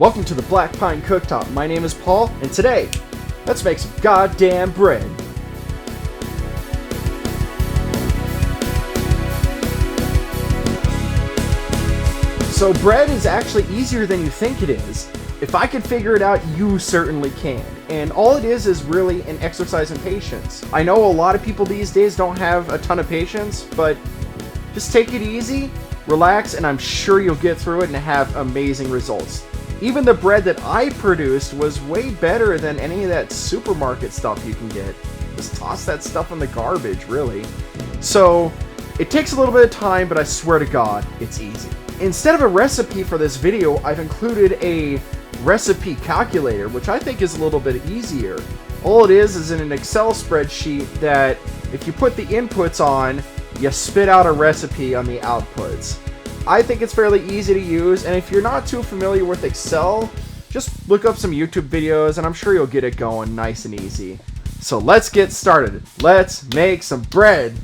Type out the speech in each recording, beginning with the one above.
Welcome to the Black Pine Cooktop. My name is Paul, and today, let's make some goddamn bread. So bread is actually easier than you think it is. If I could figure it out, you certainly can. And all it is really an exercise in patience. I know a lot of people these days don't have a ton of patience, but just take it easy, relax, and I'm sure you'll get through it and have amazing results. Even the bread that I produced was way better than any of that supermarket stuff you can get. Just toss that stuff in the garbage, really. So, it takes a little bit of time, but I swear to God, it's easy. Instead of a recipe for this video, I've included a recipe calculator, which I think is a little bit easier. All it is in an Excel spreadsheet that if you put the inputs on, you spit out a recipe on the outputs. I think it's fairly easy to use, and if you're not too familiar with Excel, just look up some YouTube videos and I'm sure you'll get it going nice and easy. So let's get started. Let's make some bread.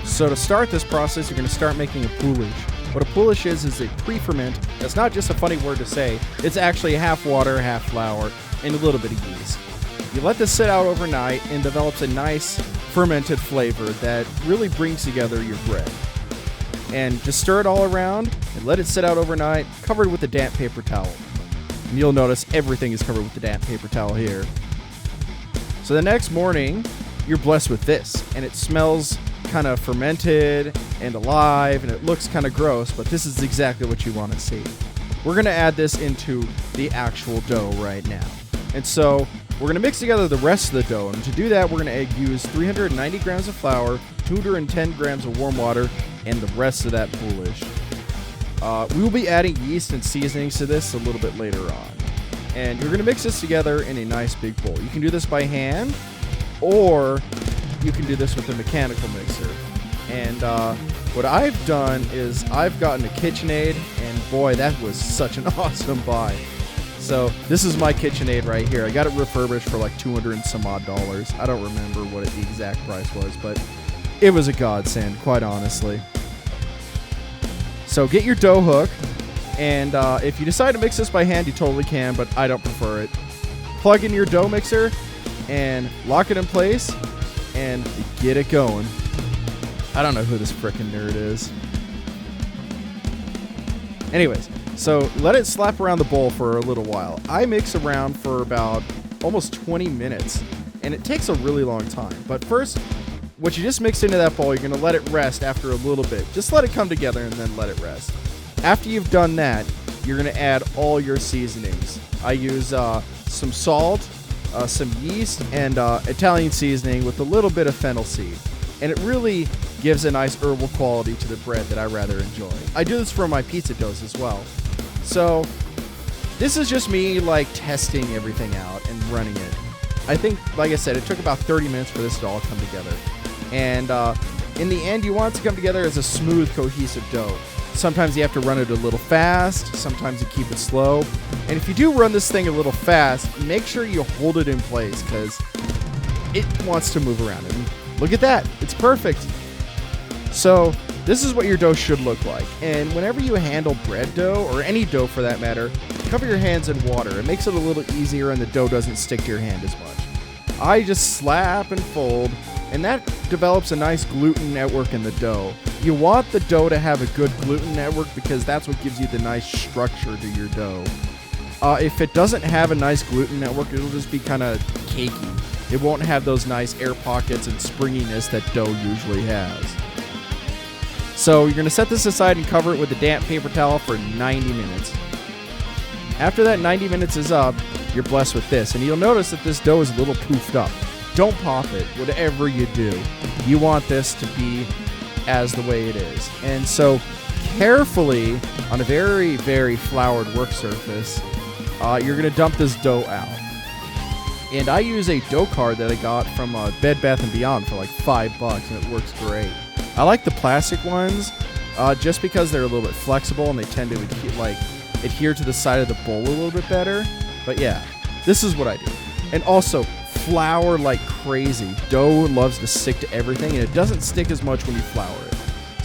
So to start this process, you're going to start making a poolish. What a poolish is a pre-ferment. That's not just a funny word to say. It's actually half water, half flour, and a little bit of yeast. You let this sit out overnight and develops a nice fermented flavor that really brings together your bread. And just stir it all around and let it sit out overnight, covered with a damp paper towel. And you'll notice everything is covered with the damp paper towel here. So the next morning, you're blessed with this, and it smells kind of fermented and alive, and it looks kind of gross, but this is exactly what you want to see. We're going to add this into the actual dough right now. And so we're going to mix together the rest of the dough, and to do that, we're going to use 390 grams of flour, 210 grams of warm water, and the rest of that poolish. We will be adding yeast and seasonings to this a little bit later on. And you're going to mix this together in a nice big bowl. You can do this by hand, or you can do this with a mechanical mixer. And what I've done is I've gotten a KitchenAid, and boy, that was such an awesome buy. So this is my KitchenAid right here. I got it refurbished for like $200 and some odd. I don't remember what the exact price was, but it was a godsend, quite honestly. So get your dough hook, and if you decide to mix this by hand, you totally can, but I don't prefer it. Plug in your dough mixer and lock it in place and get it going. I don't know who this frickin' nerd is. Anyways, so let it slap around the bowl for a little while. I mix around for about almost 20 minutes, and it takes a really long time. But first, what you just mixed into that bowl, you're going to let it rest after a little bit. Just let it come together and then let it rest. After you've done that, you're going to add all your seasonings. I use some salt, some yeast, and Italian seasoning with a little bit of fennel seed. And it really gives a nice herbal quality to the bread that I rather enjoy. I do this for my pizza doughs as well. So this is just me like testing everything out and running it. I think, like I said, it took about 30 minutes for this to all come together. And in the end, you want it to come together as a smooth, cohesive dough. Sometimes you have to run it a little fast. Sometimes you keep it slow. And if you do run this thing a little fast, make sure you hold it in place because it wants to move around. And look at that. It's perfect. So this is what your dough should look like. And whenever you handle bread dough, or any dough for that matter, cover your hands in water. It makes it a little easier and the dough doesn't stick to your hand as much. I just slap and fold, and that develops a nice gluten network in the dough. You want the dough to have a good gluten network because that's what gives you the nice structure to your dough. If it doesn't have a nice gluten network, it'll just be kind of cakey. It won't have those nice air pockets and springiness that dough usually has. So you're going to set this aside and cover it with a damp paper towel for 90 minutes. After that 90 minutes is up, you're blessed with this. And you'll notice that this dough is a little poofed up. Don't pop it, whatever you do. You want this to be as the way it is. And so carefully, on a very, very floured work surface, you're going to dump this dough out. And I use a dough card that I got from Bed Bath & Beyond for like $5, and it works great. I like the plastic ones just because they're a little bit flexible and they tend to adhere to the side of the bowl a little bit better. But yeah, this is what I do. And also, flour like crazy. Dough loves to stick to everything, and it doesn't stick as much when you flour it.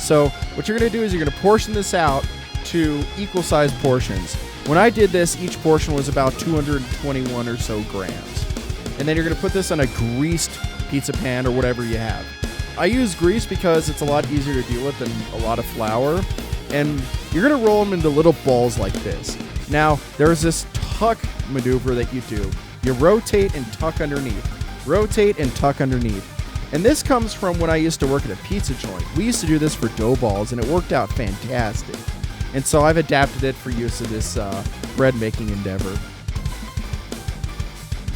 So what you're going to do is you're going to portion this out to equal sized portions. When I did this, each portion was about 221 or so grams. And then you're going to put this on a greased pizza pan or whatever you have. I use grease because it's a lot easier to deal with than a lot of flour. And you're going to roll them into little balls like this. Now, there's this tuck maneuver that you do. You rotate and tuck underneath. Rotate and tuck underneath. And this comes from when I used to work at a pizza joint. We used to do this for dough balls, and it worked out fantastic. And so I've adapted it for use of this bread making endeavor.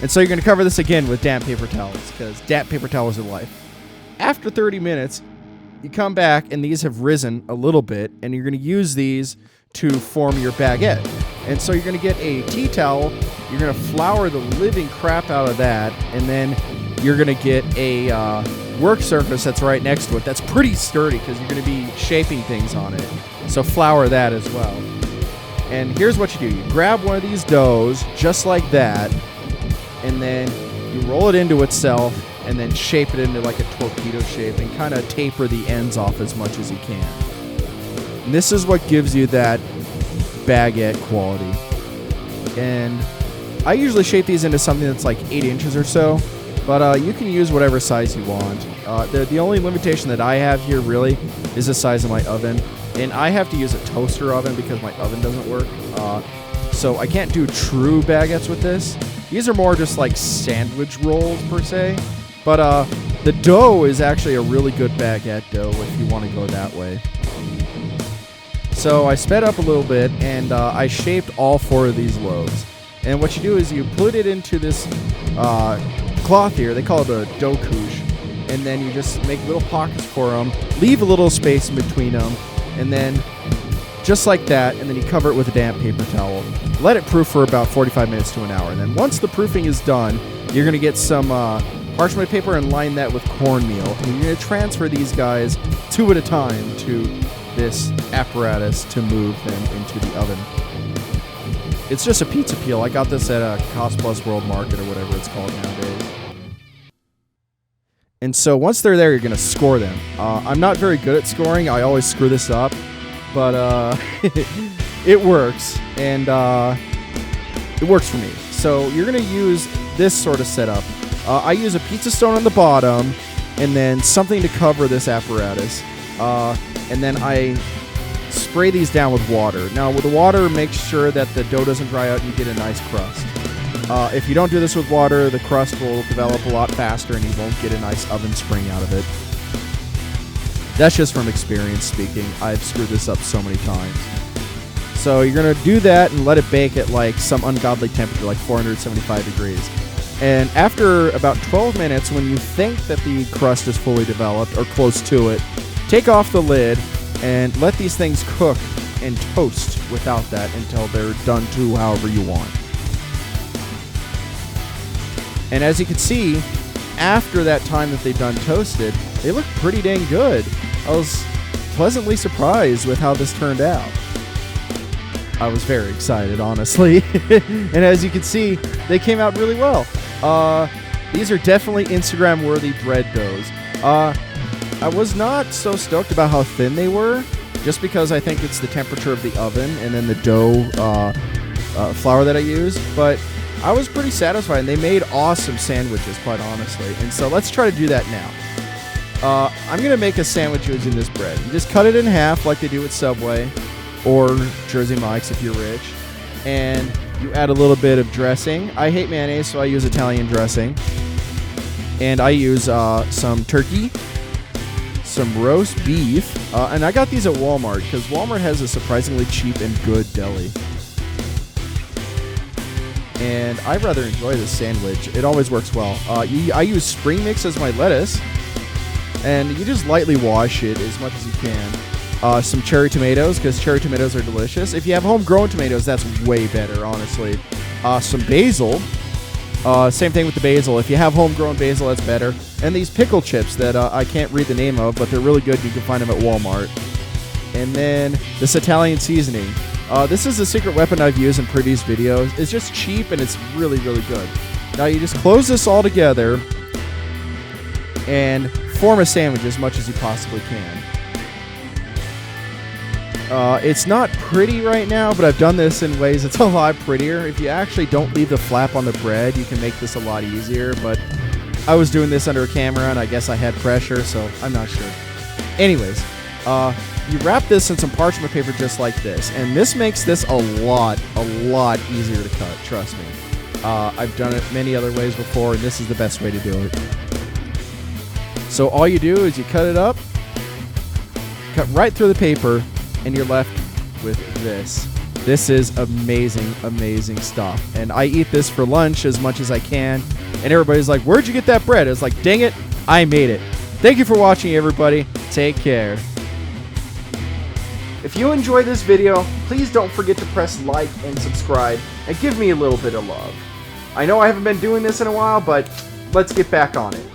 And so you're going to cover this again with damp paper towels, because damp paper towels are life. After 30 minutes, you come back, and these have risen a little bit, and you're going to use these to form your baguette. And so you're going to get a tea towel, you're going to flour the living crap out of that, and then you're going to get a work surface that's right next to it that's pretty sturdy because you're going to be shaping things on it. So flour that as well. And here's what you do. You grab one of these doughs just like that, and then you roll it into itself and then shape it into like a torpedo shape and kind of taper the ends off as much as you can. And this is what gives you that baguette quality. And I usually shape these into something that's like 8 inches or so, but you can use whatever size you want. The only limitation that I have here really is the size of my oven, and I have to use a toaster oven because my oven doesn't work. So I can't do true baguettes with this. These are more just like sandwich rolls per se, but the dough is actually a really good baguette dough if you want to go that way. So I sped up a little bit, and I shaped all 4 of these loaves. And what you do is you put it into this cloth here. They call it a dough couche. And then you just make little pockets for them, leave a little space in between them, and then just like that, and then you cover it with a damp paper towel. Let it proof for about 45 minutes to an hour. And then once the proofing is done, you're going to get some parchment paper and line that with cornmeal. And you're going to transfer these guys 2 at a time to this apparatus to move them into the oven. It's just a pizza peel. I got this at a Cost Plus World Market or whatever it's called nowadays. And so once they're there, you're going to score them. I'm not very good at scoring. I always screw this up. But it works. And it works for me. So you're going to use this sort of setup. I use a pizza stone on the bottom and then something to cover this apparatus. And then I spray these down with water. Now, with the water, make sure that the dough doesn't dry out and you get a nice crust. If you don't do this with water, the crust will develop a lot faster and you won't get a nice oven spring out of it. That's just from experience speaking. I've screwed this up so many times. So you're going to do that and let it bake at like some ungodly temperature, like 475 degrees. And after about 12 minutes, when you think that the crust is fully developed or close to it, take off the lid and let these things cook and toast without that until they're done to however you want. And as you can see, after that time that they've done toasted, they look pretty dang good. I was pleasantly surprised with how this turned out. I was very excited, honestly. And as you can see, they came out really well. These are definitely Instagram-worthy bread doughs. I was not so stoked about how thin they were, just because I think it's the temperature of the oven and then the dough flour that I used. But I was pretty satisfied, and they made awesome sandwiches, quite honestly. And so let's try to do that now. I'm going to make a sandwich using this bread. You just cut it in half like they do at Subway or Jersey Mike's if you're rich. And you add a little bit of dressing. I hate mayonnaise, so I use Italian dressing. And I use some turkey, some roast beef. And I got these at Walmart because Walmart has a surprisingly cheap and good deli. And I rather enjoy this sandwich. It always works well. I use spring mix as my lettuce. And you just lightly wash it as much as you can. Some cherry tomatoes, because cherry tomatoes are delicious. If you have homegrown tomatoes, that's way better, honestly. Some basil. Same thing with the basil. If you have homegrown basil, that's better. And these pickle chips that I can't read the name of, but they're really good. You can find them at Walmart. And then this Italian seasoning. This is a secret weapon I've used in previous videos. It's just cheap and it's really, really good. Now you just close this all together and form a sandwich as much as you possibly can. It's not pretty right now, but I've done this in ways it's a lot prettier. If you actually don't leave the flap on the bread, you can make this a lot easier, but I was doing this under a camera, and I guess I had pressure, so I'm not sure. Anyways, you wrap this in some parchment paper just like this, and this makes this a lot easier to cut, trust me. I've done it many other ways before, and this is the best way to do it. So all you do is you cut it up, cut right through the paper, and you're left with this. This is amazing, amazing stuff. And I eat this for lunch as much as I can, and everybody's like, where'd you get that bread? It's like, dang it, I made it. Thank you for watching, everybody. Take care. If you enjoy this video, please don't forget to press like and subscribe and give me a little bit of love. I know I haven't been doing this in a while, but let's get back on it.